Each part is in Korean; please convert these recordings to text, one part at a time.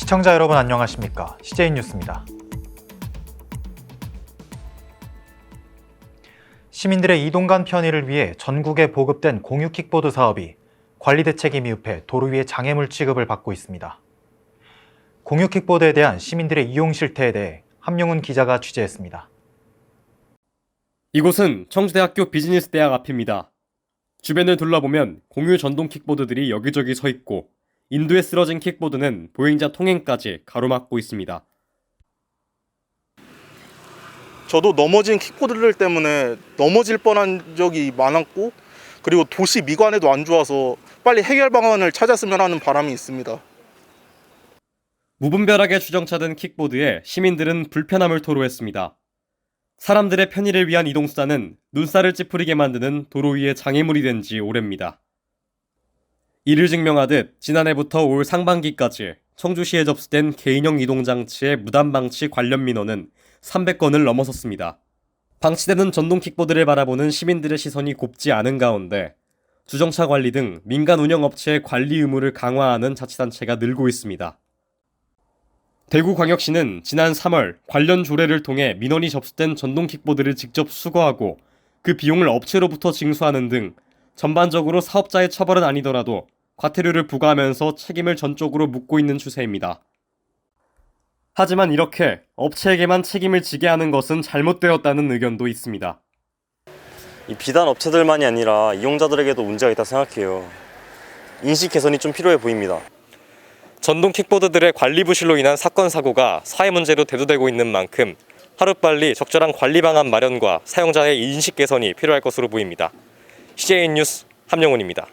시청자 여러분 안녕하십니까? CJ 뉴스입니다. 시민들의 이동간 편의를 위해 전국에 보급된 공유 킥보드 사업이 관리 대책이 미흡해 도로 위에 장애물 취급을 받고 있습니다. 공유 킥보드에 대한 시민들의 이용 실태에 대해 함용훈 기자가 취재했습니다. 이곳은 청주대학교 비즈니스대학 앞입니다. 주변을 둘러보면 공유 전동 킥보드들이 여기저기 서 있고 인도에 쓰러진 킥보드는 보행자 통행까지 가로막고 있습니다. 저도 넘어진 킥보드들 때문에 넘어질 뻔한 적이 많았고, 그리고 도시 미관에도 안 좋아서 빨리 해결 방안을 찾았으면 하는 바람이 있습니다. 무분별하게 주정차된 킥보드에 시민들은 불편함을 토로했습니다. 사람들의 편의를 위한 이동수단은 눈살을 찌푸리게 만드는 도로 위의 장애물이 된 지 오래입니다. 이를 증명하듯 지난해부터 올 상반기까지 청주시에 접수된 개인형 이동장치의 무단방치 관련 민원은 300건을 넘어섰습니다. 방치되는 전동 킥보드를 바라보는 시민들의 시선이 곱지 않은 가운데 주정차 관리 등 민간 운영업체의 관리 의무를 강화하는 자치단체가 늘고 있습니다. 대구광역시는 지난 3월 관련 조례를 통해 민원이 접수된 전동 킥보드를 직접 수거하고 그 비용을 업체로부터 징수하는 등 전반적으로 사업자의 처벌은 아니더라도 과태료를 부과하면서 책임을 전적으로 묻고 있는 추세입니다. 하지만 이렇게 업체에게만 책임을 지게 하는 것은 잘못되었다는 의견도 있습니다. 비단 업체들만이 아니라 이용자들에게도 문제가 있다 생각해요. 인식 개선이 좀 필요해 보입니다. 전동 킥보드들의 관리 부실로 인한 사건 사고가 사회 문제로 대두되고 있는 만큼 하루빨리 적절한 관리 방안 마련과 사용자의 인식 개선이 필요할 것으로 보입니다. CJ 뉴스 함영훈입니다.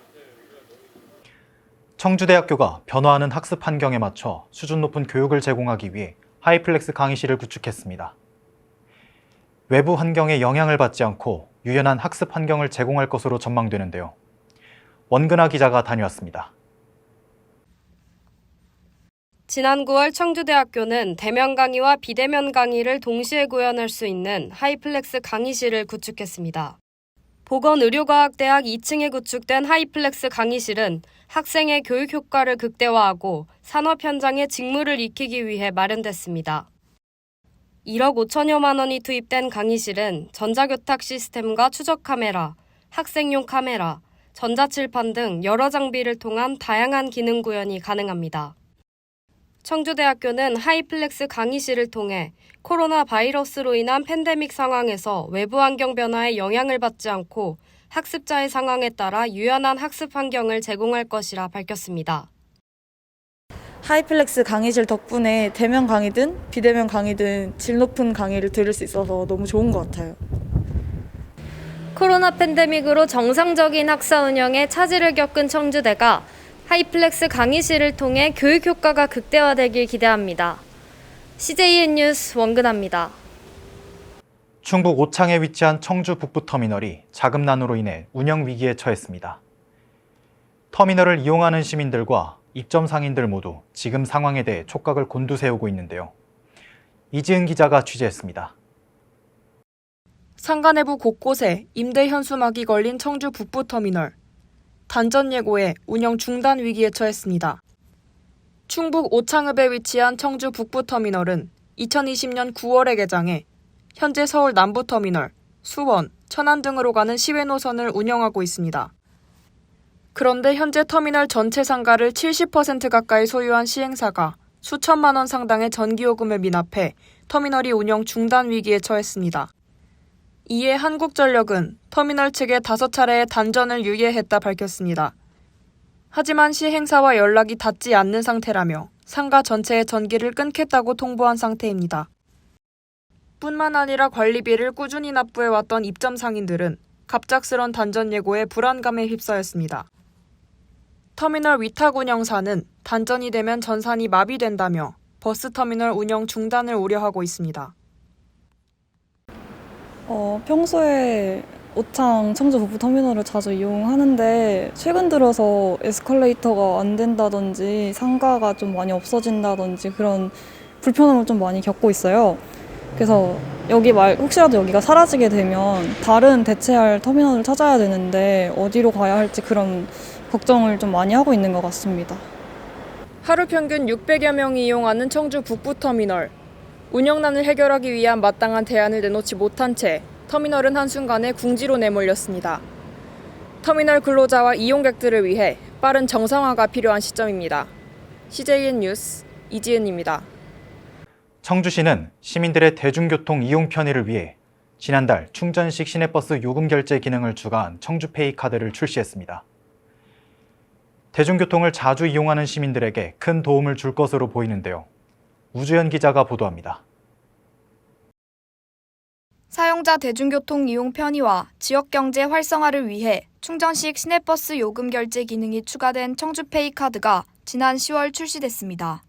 청주대학교가 변화하는 학습 환경에 맞춰 수준 높은 교육을 제공하기 위해 하이플렉스 강의실을 구축했습니다. 외부 환경에 영향을 받지 않고 유연한 학습 환경을 제공할 것으로 전망되는데요. 원근아 기자가 다녀왔습니다. 지난 9월 청주대학교는 대면 강의와 비대면 강의를 동시에 구현할 수 있는 하이플렉스 강의실을 구축했습니다. 보건의료과학대학 2층에 구축된 하이플렉스 강의실은 학생의 교육 효과를 극대화하고 산업 현장의 직무를 익히기 위해 마련됐습니다. 1억 5천여만 원이 투입된 강의실은 전자교탁 시스템과 추적 카메라, 학생용 카메라, 전자칠판 등 여러 장비를 통한 다양한 기능 구현이 가능합니다. 청주대학교는 하이플렉스 강의실을 통해 코로나 바이러스로 인한 팬데믹 상황에서 외부 환경 변화에 영향을 받지 않고 학습자의 상황에 따라 유연한 학습 환경을 제공할 것이라 밝혔습니다. 하이플렉스 강의실 덕분에 대면 강의든 비대면 강의든 질 높은 강의를 들을 수 있어서 너무 좋은 것 같아요. 코로나 팬데믹으로 정상적인 학사 운영에 차질을 겪은 청주대가 하이플렉스 강의실을 통해 교육 효과가 극대화되길 기대합니다. CJN 뉴스 원근아입니다. 충북 오창에 위치한 청주 북부터미널이 자금난으로 인해 운영 위기에 처했습니다. 터미널을 이용하는 시민들과 입점 상인들 모두 지금 상황에 대해 촉각을 곤두세우고 있는데요. 이지은 기자가 취재했습니다. 상가 내부 곳곳에 임대 현수막이 걸린 청주 북부터미널. 단전 예고에 운영 중단 위기에 처했습니다. 충북 오창읍에 위치한 청주 북부터미널은 2020년 9월에 개장해 현재 서울 남부터미널, 수원, 천안 등으로 가는 시외 노선을 운영하고 있습니다. 그런데 현재 터미널 전체 상가를 70% 가까이 소유한 시행사가 수천만 원 상당의 전기요금을 미납해 터미널이 운영 중단 위기에 처했습니다. 이에 한국전력은 터미널 측에 5차례의 단전을 유예했다 밝혔습니다. 하지만 시행사와 연락이 닿지 않는 상태라며 상가 전체의 전기를 끊겠다고 통보한 상태입니다. 뿐만 아니라 관리비를 꾸준히 납부해왔던 입점 상인들은 갑작스런 단전 예고에 불안감에 휩싸였습니다. 터미널 위탁 운영사는 단전이 되면 전산이 마비된다며 버스터미널 운영 중단을 우려하고 있습니다. 평소에 오창 청주 북부터미널을 자주 이용하는데 최근 들어서 에스컬레이터가 안 된다든지 상가가 좀 많이 없어진다든지 그런 불편함을 좀 많이 겪고 있어요. 그래서 혹시라도 여기가 사라지게 되면 다른 대체할 터미널을 찾아야 되는데 어디로 가야 할지 그런 걱정을 좀 많이 하고 있는 것 같습니다. 하루 평균 600여 명이 이용하는 청주 북부터미널. 운영난을 해결하기 위한 마땅한 대안을 내놓지 못한 채 터미널은 한순간에 궁지로 내몰렸습니다. 터미널 근로자와 이용객들을 위해 빠른 정상화가 필요한 시점입니다. CJN 뉴스 이지은입니다. 청주시는 시민들의 대중교통 이용 편의를 위해 지난달 충전식 시내버스 요금 결제 기능을 추가한 청주페이 카드를 출시했습니다. 대중교통을 자주 이용하는 시민들에게 큰 도움을 줄 것으로 보이는데요. 우주연 기자가 보도합니다. 사용자 대중교통 이용 편의와 지역경제 활성화를 위해 충전식 시내버스 요금 결제 기능이 추가된 청주페이 카드가 지난 10월 출시됐습니다.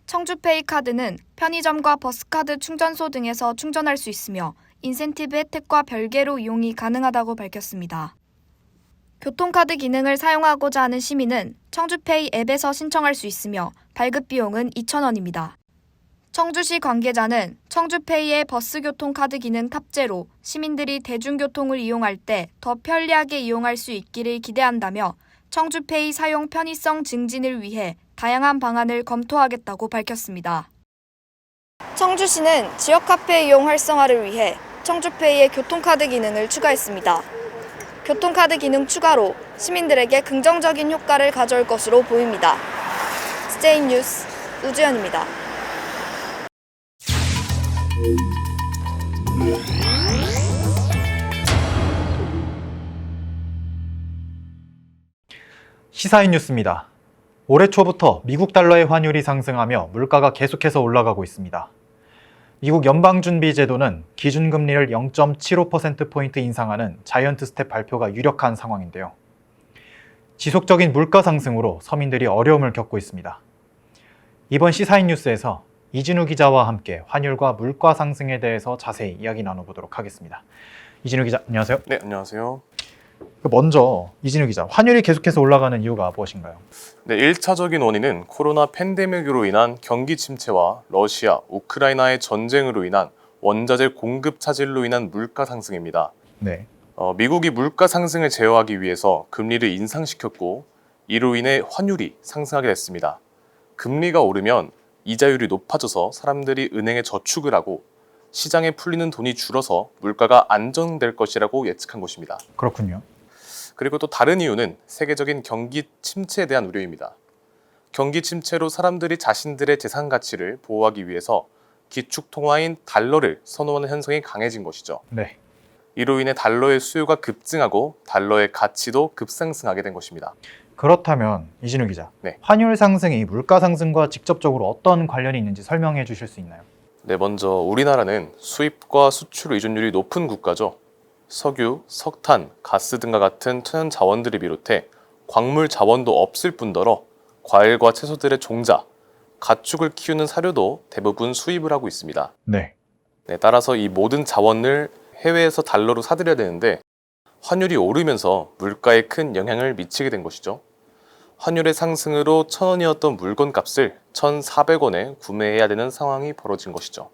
청주페이 카드는 편의점과 버스카드 충전소 등에서 충전할 수 있으며 인센티브 혜택과 별개로 이용이 가능하다고 밝혔습니다. 교통카드 기능을 사용하고자 하는 시민은 청주페이 앱에서 신청할 수 있으며 발급 비용은 2,000원입니다. 청주시 관계자는 청주페이의 버스교통카드 기능 탑재로 시민들이 대중교통을 이용할 때 더 편리하게 이용할 수 있기를 기대한다며 청주페이 사용 편의성 증진을 위해 다양한 방안을 검토하겠다고 밝혔습니다. 청주시는 지역 카페 이용 활성화를 위해 청주페이의 교통카드 기능을 추가했습니다. 교통카드 기능 추가로 시민들에게 긍정적인 효과를 가져올 것으로 보입니다. CJ 뉴스 우주연입니다. 시사인 뉴스입니다. 올해 초부터 미국 달러의 환율이 상승하며 물가가 계속해서 올라가고 있습니다. 미국 연방준비제도는 기준금리를 0.75%포인트 인상하는 자이언트 스텝 발표가 유력한 상황인데요. 지속적인 물가 상승으로 서민들이 어려움을 겪고 있습니다. 이번 시사인 뉴스에서 이진우 기자와 함께 환율과 물가 상승에 대해서 자세히 이야기 나눠보도록 하겠습니다. 이진우 기자, 안녕하세요. 네, 안녕하세요. 먼저 이진우 기자, 환율이 계속해서 올라가는 이유가 무엇인가요? 네, 1차적인 원인은 코로나 팬데믹으로 인한 경기 침체와 러시아, 우크라이나의 전쟁으로 인한 원자재 공급 차질로 인한 물가 상승입니다. 네. 미국이 물가 상승을 제어하기 위해서 금리를 인상시켰고 이로 인해 환율이 상승하게 됐습니다. 금리가 오르면 이자율이 높아져서 사람들이 은행에 저축을 하고 시장에 풀리는 돈이 줄어서 물가가 안정될 것이라고 예측한 것입니다. 그렇군요. 그리고 또 다른 이유는 세계적인 경기 침체에 대한 우려입니다. 경기 침체로 사람들이 자신들의 재산 가치를 보호하기 위해서 기축 통화인 달러를 선호하는 현상이 강해진 것이죠. 네. 이로 인해 달러의 수요가 급증하고 달러의 가치도 급상승하게 된 것입니다. 그렇다면 이진우 기자, 네. 환율 상승이 물가 상승과 직접적으로 어떤 관련이 있는지 설명해 주실 수 있나요? 네, 먼저 우리나라는 수입과 수출 의존율이 높은 국가죠. 석유, 석탄, 가스 등과 같은 천연 자원들을 비롯해 광물 자원도 없을 뿐더러 과일과 채소들의 종자, 가축을 키우는 사료도 대부분 수입을 하고 있습니다. 네. 네, 따라서 이 모든 자원을 해외에서 달러로 사들여야 되는데 환율이 오르면서 물가에 큰 영향을 미치게 된 것이죠. 환율의 상승으로 1,000원이었던 물건 값을 1,400원에 구매해야 되는 상황이 벌어진 것이죠.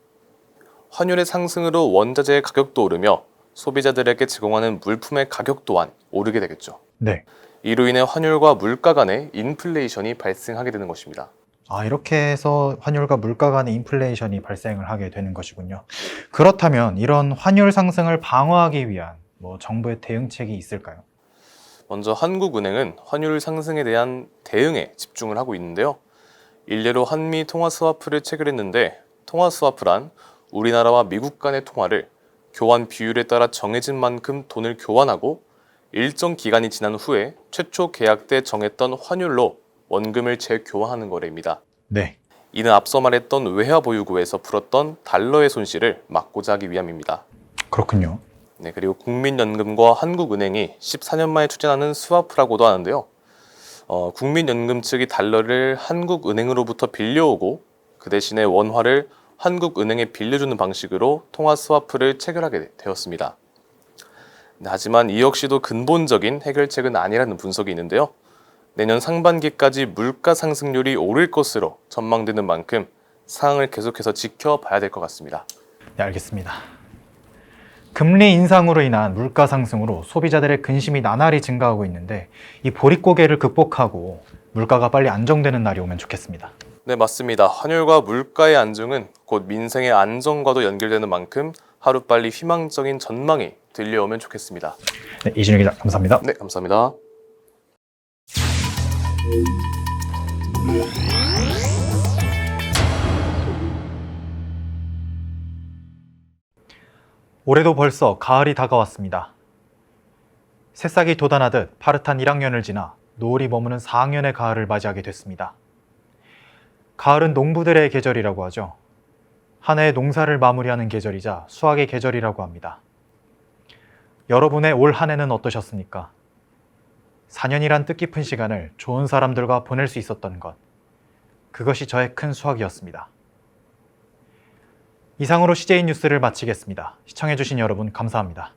환율의 상승으로 원자재의 가격도 오르며 소비자들에게 제공하는 물품의 가격 또한 오르게 되겠죠. 네. 이로 인해 환율과 물가 간의 인플레이션이 발생하게 되는 것입니다. 이렇게 해서 환율과 물가 간의 인플레이션이 발생을 하게 되는 것이군요. 그렇다면 이런 환율 상승을 방어하기 위한 정부의 대응책이 있을까요? 먼저 한국은행은 환율 상승에 대한 대응에 집중을 하고 있는데요. 일례로 한미 통화 스와프를 체결했는데 통화 스와프란 우리나라와 미국 간의 통화를 교환 비율에 따라 정해진 만큼 돈을 교환하고 일정 기간이 지난 후에 최초 계약 때 정했던 환율로 원금을 재교환하는 거래입니다. 네. 이는 앞서 말했던 외화 보유고에서 풀었던 달러의 손실을 막고자 하기 위함입니다. 그렇군요. 네, 그리고 국민연금과 한국은행이 14년 만에 추진하는 스와프라고도 하는데요. 국민연금 측이 달러를 한국은행으로부터 빌려오고 그 대신에 원화를 한국은행에 빌려주는 방식으로 통화 스와프를 체결하게 되었습니다. 네, 하지만 이 역시도 근본적인 해결책은 아니라는 분석이 있는데요. 내년 상반기까지 물가 상승률이 오를 것으로 전망되는 만큼 상황을 계속해서 지켜봐야 될 것 같습니다. 네, 알겠습니다. 금리 인상으로 인한 물가 상승으로 소비자들의 근심이 나날이 증가하고 있는데 이 보릿고개를 극복하고 물가가 빨리 안정되는 날이 오면 좋겠습니다. 네, 맞습니다. 환율과 물가의 안정은 곧 민생의 안정과도 연결되는 만큼 하루빨리 희망적인 전망이 들려오면 좋겠습니다. 네, 이준혁 기자 감사합니다. 네, 감사합니다. 올해도 벌써 가을이 다가왔습니다. 새싹이 돋아나듯 파릇한 1학년을 지나 노을이 머무는 4학년의 가을을 맞이하게 됐습니다. 가을은 농부들의 계절이라고 하죠. 한 해의 농사를 마무리하는 계절이자 수확의 계절이라고 합니다. 여러분의 올 한 해는 어떠셨습니까? 4년이란 뜻깊은 시간을 좋은 사람들과 보낼 수 있었던 것, 그것이 저의 큰 수확이었습니다. 이상으로 CJ 뉴스를 마치겠습니다. 시청해주신 여러분 감사합니다.